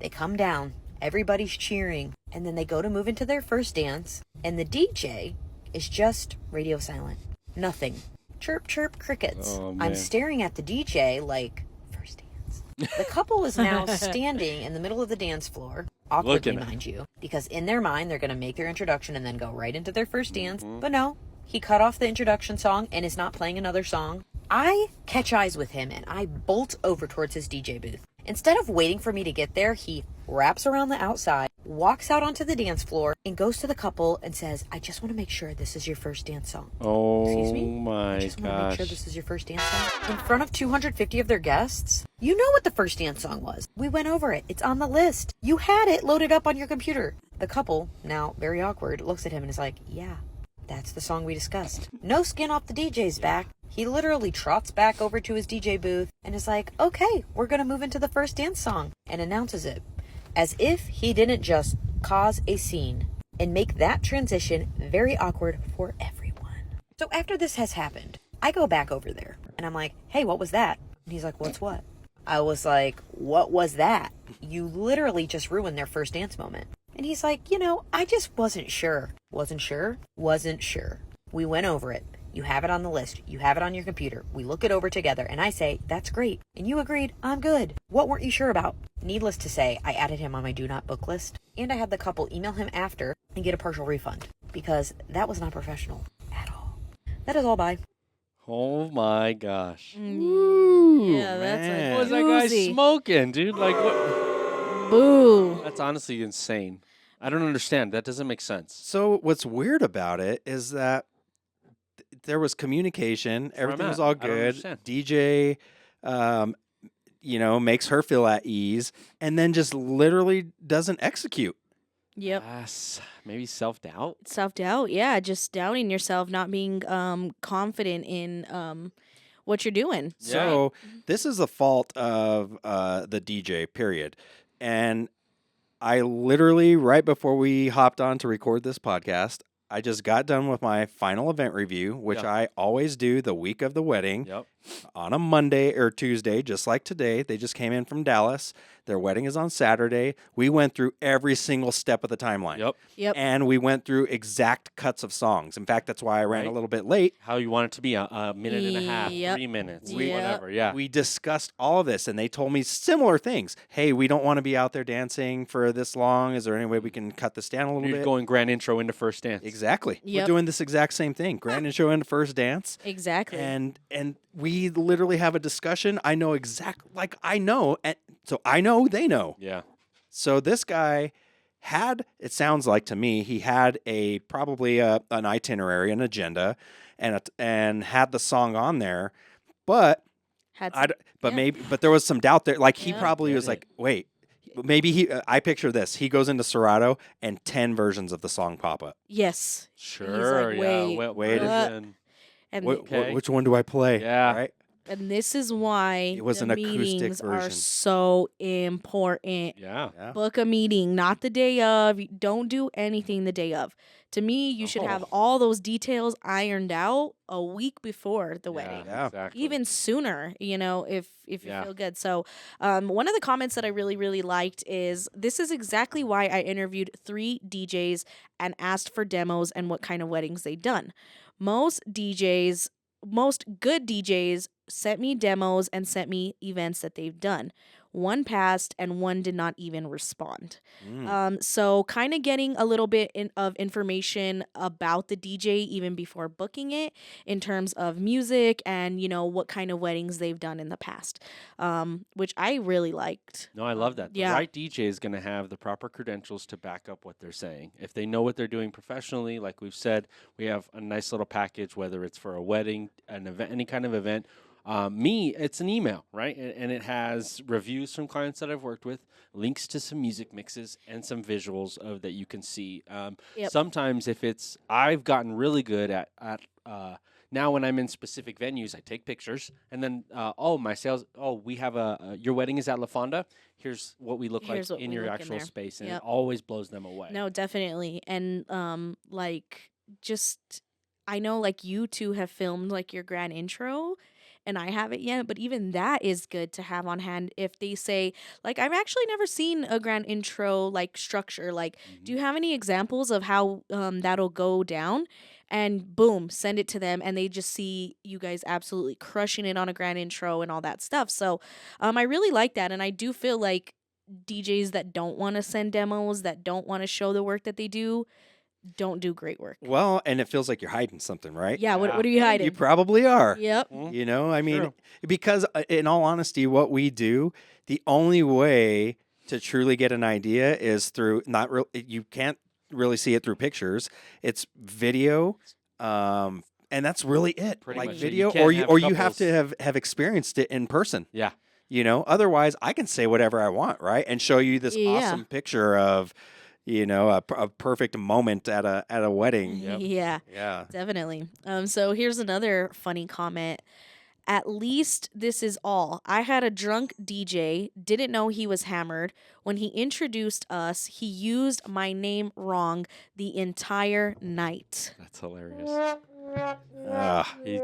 They come down, everybody's cheering, and then they go to move into their first dance, and the DJ is just radio silent. Nothing. Chirp, chirp, crickets. Oh, I'm man. staring at the DJ like, first dance. The couple is now standing in the middle of the dance floor, awkwardly, Looking at mind you, because in their mind, they're going to make their introduction and then go right into their first dance. But no, he cut off the introduction song and is not playing another song. I catch eyes with him and I bolt over towards his DJ booth. Instead of waiting for me to get there, he wraps around the outside, walks out onto the dance floor, and goes to the couple and says, I just want to make sure this is your first dance song. Excuse Oh me? my I just want to make gosh. sure this is your first dance song. In front of 250 of their guests? You know what the first dance song was. We went over it. It's on the list. You had it loaded up on your computer. The couple, now very awkward, looks at him and is like, yeah, that's the song we discussed. No skin off the DJ's back. He literally trots back over to his DJ booth and is like, okay, we're going to move into the first dance song, and announces it. As if he didn't just cause a scene and make that transition very awkward for everyone. So after this has happened, I go back over there and I'm like, hey, what was that? And he's like, what's what? I was like, what was that? You literally just ruined their first dance moment. And he's like, I just wasn't sure. Wasn't sure? Wasn't sure. We went over it. You have it on the list. You have it on your computer. We look it over together and I say, that's great. And you agreed, I'm good. What weren't you sure about? Needless to say, I added him on my do not book list, and I had the couple email him after and get a partial refund because that was not professional at all. That is all. Bye. Oh my gosh. Yeah, that's man. What was that guy doozy. smoking, dude? Like what? Boo. That's honestly insane. I don't understand. That doesn't make sense. So what's weird about it is that there was communication. where I'm Everything was at. all I don't good. understand. DJ, makes her feel at ease, and then just literally doesn't execute. Yep. Yes. Maybe self-doubt. Self-doubt. Yeah, just doubting yourself, not being confident in what you're doing. So this is the fault of the DJ, period. And I literally, right before we hopped on to record this podcast, I just got done with my final event review, which Yeah. I always do the week of the wedding Yep. on a Monday or Tuesday, just like today. They just came in from Dallas. Their wedding is on Saturday. We went through every single step of the timeline. Yep. Yep. And we went through exact cuts of songs. In fact, that's why I ran a Right. little bit late. How you want it to be a minute and a half, Yep. 3 minutes, Yep. whatever. Yeah. We discussed all of this, and they told me similar things. Hey, we don't want to be out there dancing for this long. Is there any way we can cut this down a little You're bit? going grand intro into first dance. Exactly. We're Yep. doing this exact same thing. Grand intro into first dance. Exactly. And we literally have a discussion. I know I know, and so I know they know. Yeah. So this guy had, it sounds like to me, he had probably an itinerary, an agenda, and had the song on there, but Had but there was some doubt there. Like he Yeah. probably was Get like, wait, maybe I picture this. He goes into Serato and 10 versions of the song pop up. yes. Sure. wait, yeah. wait a minute. And Okay. Which one do I play? Yeah. Right? and this is why It was the an acoustic meetings are version. so important. Yeah. Yeah. Book a meeting, not the day of. Don't do anything the day of. To me, you should have Oh. all those details ironed out a week before the wedding. Yeah. Exactly. Even sooner, if you Yeah. feel good. So one of the comments that I really, really liked is, this is exactly why I interviewed 3 DJs and asked for demos and what kind of weddings they'd done. Most good DJs sent me demos and sent me events that they've done. one passed, and one did not even respond. Mm. So kind of getting a little bit of information about the DJ even before booking it in terms of music and, what kind of weddings they've done in the past, which I really liked. No, I love that. The yeah. right DJ is going to have the proper credentials to back up what they're saying. If they know what they're doing professionally, like we've said, we have a nice little package, whether it's for a wedding, an event, any kind of event. It's an email, right? And it has reviews from clients that I've worked with, links to some music mixes, and some visuals of that you can see. Yep. Sometimes I've gotten really good at now when I'm in specific venues, I take pictures, and then we have your wedding is at La Fonda. Here's what we look Here's like what in we your look in actual there. space, and Yep. it always blows them away. No, definitely. And just I know like you two have filmed like your grand intro and I haven't yet, but even that is good to have on hand if they say like I've actually never seen a grand intro like structure. Like, do you have any examples of how that'll go down? And boom, send it to them and they just see you guys absolutely crushing it on a grand intro and all that stuff. So I really like that, and I do feel like DJs that don't want to send demos, that don't want to show the work that they do, don't do great work. Well, and it feels like you're hiding something, right? Yeah, Yeah. what are you hiding? You probably are. Yep. I mean, True. because in all honesty, what we do, the only way to truly get an idea is through you can't really see it through pictures. It's video, and that's really it. Pretty like much. video, You can't or have you have to couples. have experienced it in person. Yeah. Otherwise I can say whatever I want, right? And show you this Yeah. awesome picture of, a perfect moment at a wedding. Yep. Yeah, Yeah. definitely. So here's another funny comment. At least this is all. I had a drunk DJ, didn't know he was hammered. When he introduced us, he used my name wrong the entire night. That's hilarious. Ah. He's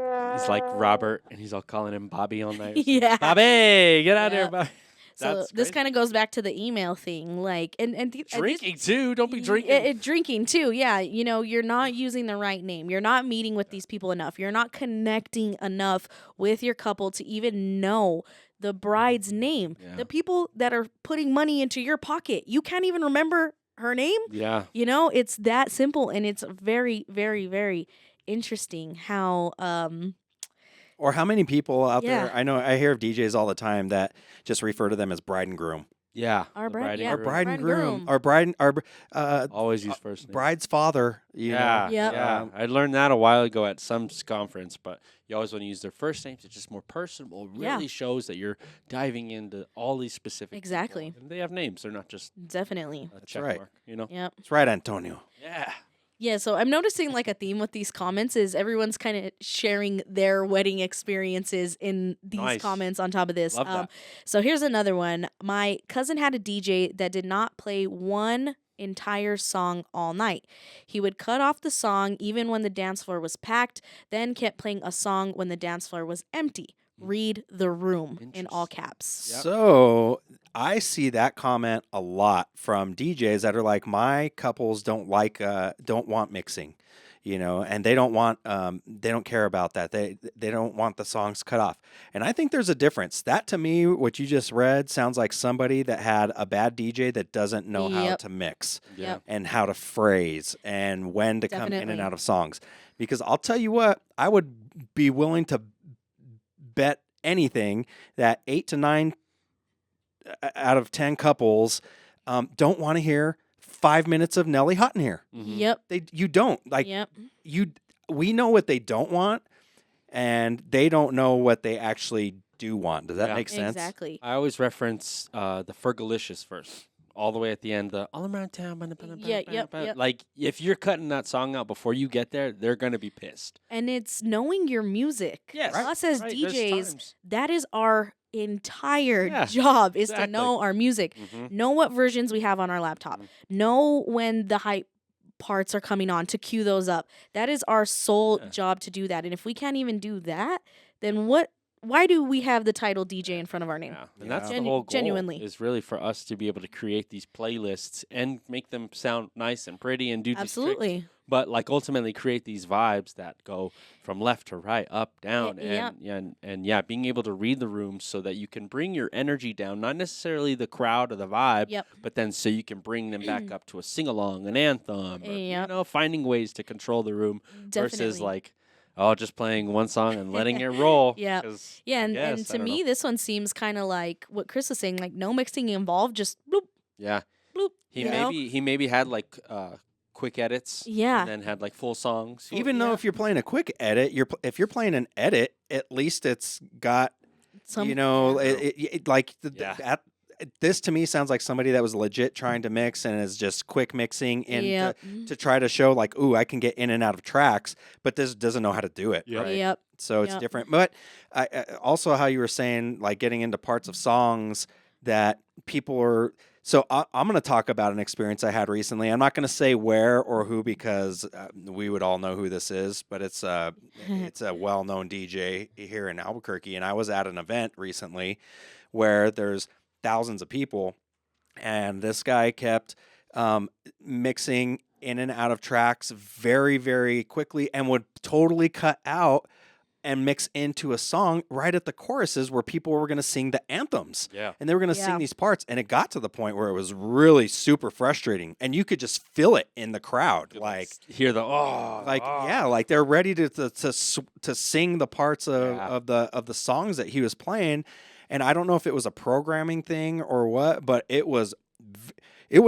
like Robert, and he's all calling him Bobby all night. Yeah. Bobby, get out of Yep. here, Bobby. So That's this crazy. kind of goes back to the email thing, like and this- Drinking too. Don't be Y- drinking. drinking too, yeah. You're not using the right name. You're not meeting with these people enough. You're not connecting enough with your couple to even know the bride's name. Yeah. The people that are putting money into your pocket, you can't even remember her name. Yeah. It's that simple, and it's very, very, very interesting how Or how many people out Yeah. there? I hear of DJs all the time that just refer to them as bride and groom. Yeah. Our the bride- and yeah. Our groom. bride and Bride and groom. groom. Our bride and our Always use first name. bride's father. Yeah. Yep. Yeah. I learned that a while ago at some conference, but you always want to use their first names. It's just more personal. It Yeah. really shows that you're diving into all these specific people. Exactly. And they have names. They're not just definitely. a check right. mark, Yep. That's right, Antonio. Yeah. Yeah, so I'm noticing like a theme with these comments is everyone's kind of sharing their wedding experiences in these Nice. comments on top of this. Love that. So here's another one. My cousin had a DJ that did not play one entire song all night. He would cut off the song even when the dance floor was packed, then kept playing a song when the dance floor was empty. Read the room in all caps. Yep. So I see that comment a lot from DJs that are like, my couples don't want mixing, and they don't care about that. They don't want the songs cut off. And I think there's a difference. That to me, what you just read sounds like somebody that had a bad DJ that doesn't know how Yep. to mix Yeah. Yep. and how to phrase and when to come in and Definitely. out of songs. Because I'll tell you what, I would be willing to bet anything that 8 to 9 out of 10 couples don't want to hear 5 minutes of Nelly Houghton here. Mhm. Yep. You don't like Yep. we know what they don't want, and they don't know what they actually do want. Does that Yeah. make sense? Exactly. I always reference the Fergalicious verse. All the way at the end, the all around town. Yep. Like, if you're cutting that song out before you get there, they're going to be pissed. And it's knowing your music. Yes, Us as right, there's DJs, times. that is our entire Yeah, job is to exactly. know our music. Mhm. Know what versions we have on our laptop. Know when the hype parts are coming on to cue those up. That is our sole Yeah. job to do that. And if we can't even do that, then why do we have the title DJ in front of our name? Yeah. And that's Yeah. the whole goal. Genuinely. Is really for us to be able to create these playlists and make them sound nice and pretty and do these tricks Absolutely. but like ultimately create these vibes that go from left to right, up, down, yep. and yeah, being able to read the room so that you can bring your energy down, not necessarily the crowd or the vibe, Yep. but then so you can bring them back up to a sing along, an anthem, or, Yep. finding ways to control the room versus Definitely. like, oh, just playing one song and letting it roll. Yeah. 'cause Yeah, I and guess, to I don't me, know. this one seems kind of like what Chris was saying, like no mixing involved, just bloop, Yeah. bloop. He you know? maybe had like quick edits, Yeah. and then had like full songs. Even though yeah. if you're playing a quick edit, if you're playing an edit, at least it's got Some, like Yeah. this to me sounds like somebody that was legit trying to mix and is just quick mixing and Yep. to try to show like, ooh, I can get in and out of tracks, but this doesn't know how to do it. Yep. Right? Yep. So it's Yep. different. But also how you were saying, like getting into parts of songs that people are. So I'm going to talk about an experience I had recently. I'm not going to say where or who because we would all know who this is, but it's a well-known DJ here in Albuquerque, and I was at an event recently where there's thousands of people, and this guy kept mixing in and out of tracks very, very quickly and would totally cut out and mix into a song right at the choruses where people were going to sing the anthems. Yeah. And they were going to Yeah. sing these parts. And it got to the point where it was really super frustrating. And you could just feel it in the crowd. Like, hear the like they're ready to sing the parts of, Yeah. of the songs that he was playing. And I don't know if it was a programming thing or what, but it was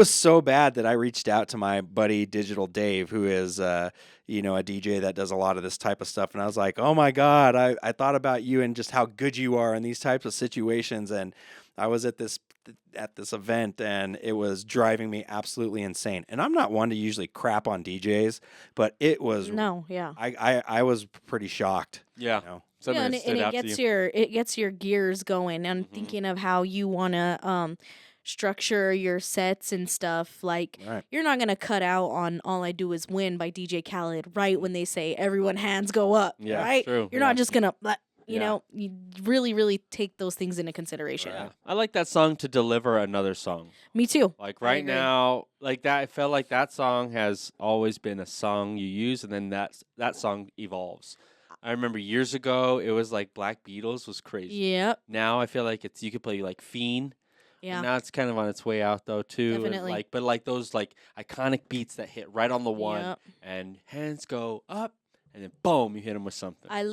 so bad that I reached out to my buddy Digital Dave, who is a DJ that does a lot of this type of stuff, and I was like, oh my God, I thought about you and just how good you are in these types of situations. And I was at this event, and it was driving me absolutely insane. And I'm not one to usually crap on DJs, but it was No, yeah. I was pretty shocked. Yeah. You know? Something Yeah, and that it, stood and it out to gets you. your gears going and thinking of how you want to structure your sets and stuff. Like Right. you're not gonna cut out on "All I Do Is Win" by DJ Khaled right when they say everyone hands go up. Yeah, right? true, You're yeah. not just gonna. You Yeah. know, you really take those things into consideration. Yeah. I like that song to deliver another song. Me too. Like I right agree. now, like that, I felt like that song has always been a song you use, and then that song evolves. I remember years ago, it was like Black Beatles was crazy. Yep. Now I feel like you could play like Fiend. Yeah. And now it's kind of on its way out though too. and, Definitely. but like those like iconic beats that hit right on the one, Yep. and hands go up, and then boom, you hit them with something. I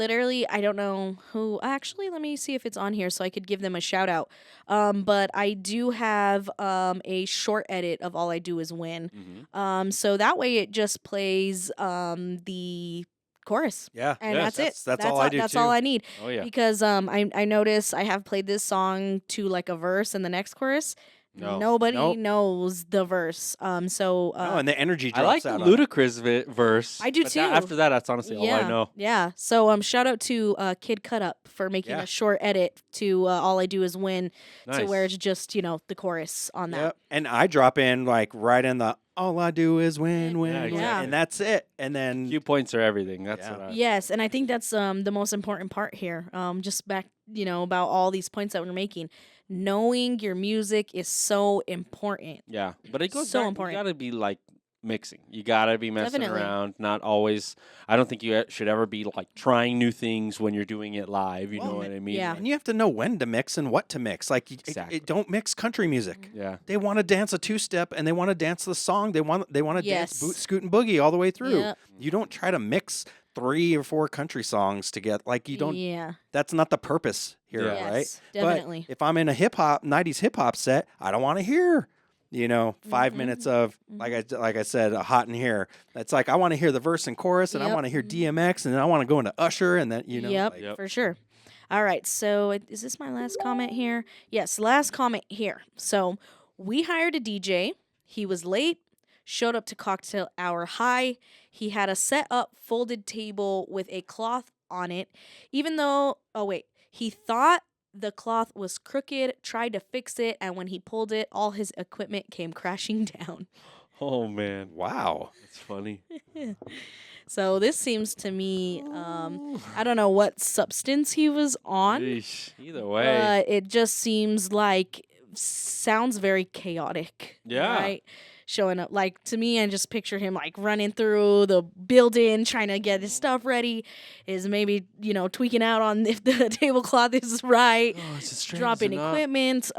don't know who. Actually, let me see if it's on here so I could give them a shout out. But I do have a short edit of "All I Do Is Win." Mhm. So that way it just plays the chorus, Yeah. and Yes, that's it. that's all I do, That's too. all I need. Oh yeah. Because I notice I have played this song to like a verse and the next chorus. No. Nobody Nope. knows the verse. So Oh, and the energy I drops like the out on it. Ludacris verse. I do but too. After that, that's honestly all I know. Yeah. So shout out to Kid Cut Up for making Yeah. a short edit to "All I Do Is Win" to where Nice. it's just the chorus on that. Yep. And I drop in like right in the all I do is win, win, Yeah, win, exactly. and that's it. And then Few points are everything. That's Yeah. what I. Yes, and I think that's the most important part here. Just back about all these points that we're making. Knowing your music is so important. Yeah, but it goes So back, important. You gotta be like mixing. You gotta be messing Definitely. around. Not always. I don't think you should ever be like trying new things when you're doing it live. You know what I mean? yeah. and you have to know when to mix and what to mix. Like Exactly. don't mix country music. Yeah. They want to dance a two-step and they want to dance the song. They want to dance Yes. boot, scoot, and boogie all the way through. Yep. You don't try to mix 3 or 4 country songs together. Like you don't. Yeah. That's not the purpose here, Yeah. right? Yes, definitely. But if I'm in a 90s hip hop set, I don't want to hear 5 minutes of like I said, hot in here. It's like I want to hear the verse and chorus, and I Yep. want to hear DMX, and then I want to go into Usher, and then Yep, like- Yep. for sure. All right, so is this my last comment here? Yes, last comment here. So we hired a DJ. He was late, showed up to cocktail hour high. He had a set up folded table with a cloth on it, even though, he thought the cloth was crooked, tried to fix it, and when he pulled it, all his equipment came crashing down. Oh man, wow. that's funny. So this seems to me, I don't know what substance he was on. Yeesh. Either way, But it just seems like sounds very chaotic. Yeah. Right? showing up. Like, to me, I just picture him like running through the building, trying to get his stuff ready, is maybe, tweaking out on if the tablecloth is right, Oh, is it straight? Is dropping it not? equipment.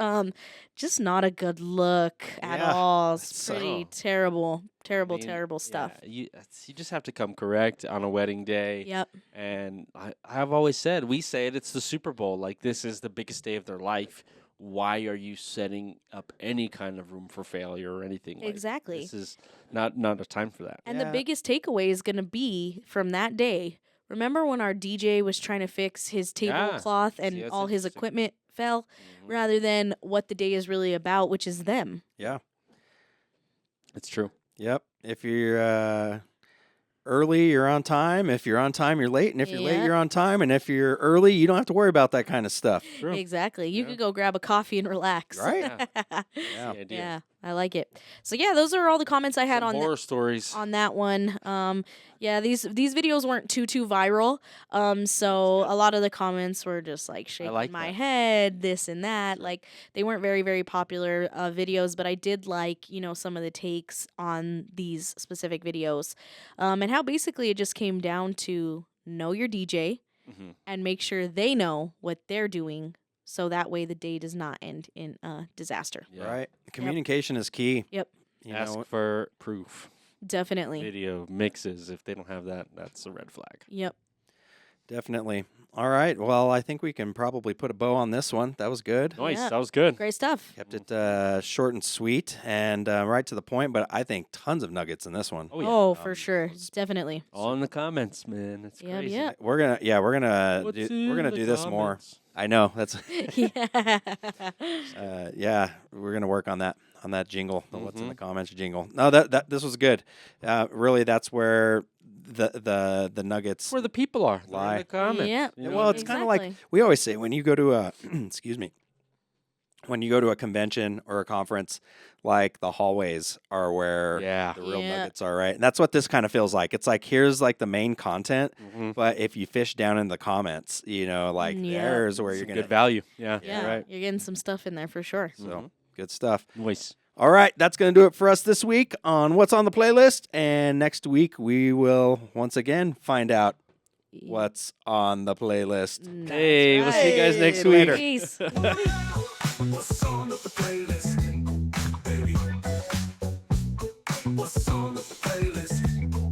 Just not a good look at Yeah, all. that's It's so- pretty terrible, terrible, I mean, terrible stuff. Yeah, you just have to come correct on a wedding day. Yep. And I've always said, we say it, it's the Super Bowl. Like, this is the biggest day of their life. Why are you setting up any kind of room for failure or anything? Like, Exactly. this is not a time for that. And Yeah. the biggest takeaway is going to be from that day. Remember when our DJ was trying to fix his Yeah. tablecloth See, and that's all his interesting. equipment fell, Mhm. rather than what the day is really about, which is them. Yeah. It's true. Yep. If you're early, you're on time. If you're on time, you're late. And if you're late, Yep. you're on time. And if you're early, you don't have to worry about that kind of stuff. True. Exactly. You Yeah. could go grab a coffee and relax. Right. That's Yeah. the idea. Yeah, I like it. So yeah, those are all the comments I had Some on horror stories. on that one. Yeah, these videos weren't too viral. So a lot of the comments were just like shaking like my that. head, this and that. Like, they weren't very popular videos, but I did like, some of the takes on these specific videos, and how basically it just came down to know your DJ Mhm. and make sure they know what they're doing, so that way the day does not end in a disaster. Yeah. Right. Communication is key. Yep. You Ask know, for proof. Definitely. Video mixes. If they don't have that, that's a red flag. Yep. definitely. All right. Well, I think we can probably put a bow on this one. That was good. Nice. Yeah. That was good. Great stuff. Kept it short and sweet and right to the point, but I think tons of nuggets in this one. Oh, yeah. Oh, for Um, sure. Definitely. All in the comments, man. It's Yep, crazy. yep. We're gonna What's do, in we're gonna the do this more. comments? I know that's Yeah. yeah. We're gonna work on that jingle, the what's in Mhm. the comments jingle. No, that this was good. Really, that's where the nuggets. That's where the people are. They're in Lie. the comments. Yeah. you know? Well, it's kind of like Exactly. we always say when you go to a excuse me, when you go to a convention or a conference, like the hallways are where Yeah. the real Yeah. nuggets are, right? And that's what this kind of feels like. It's like here's like the main content, Mhm. but if you fish down in the comments, like Yeah. there's where you're Some gonna good value. Yeah. Yeah. You're right. You're getting some stuff in there for sure. So Mhm. good stuff. Nice. All right, that's going to do it for us this week on What's on the Playlist. And next week, we will once again find out what's on the playlist. That's Hey, we'll see you guys Hey, next later. week. Peace. What's on the playlist, baby? What's on the playlist?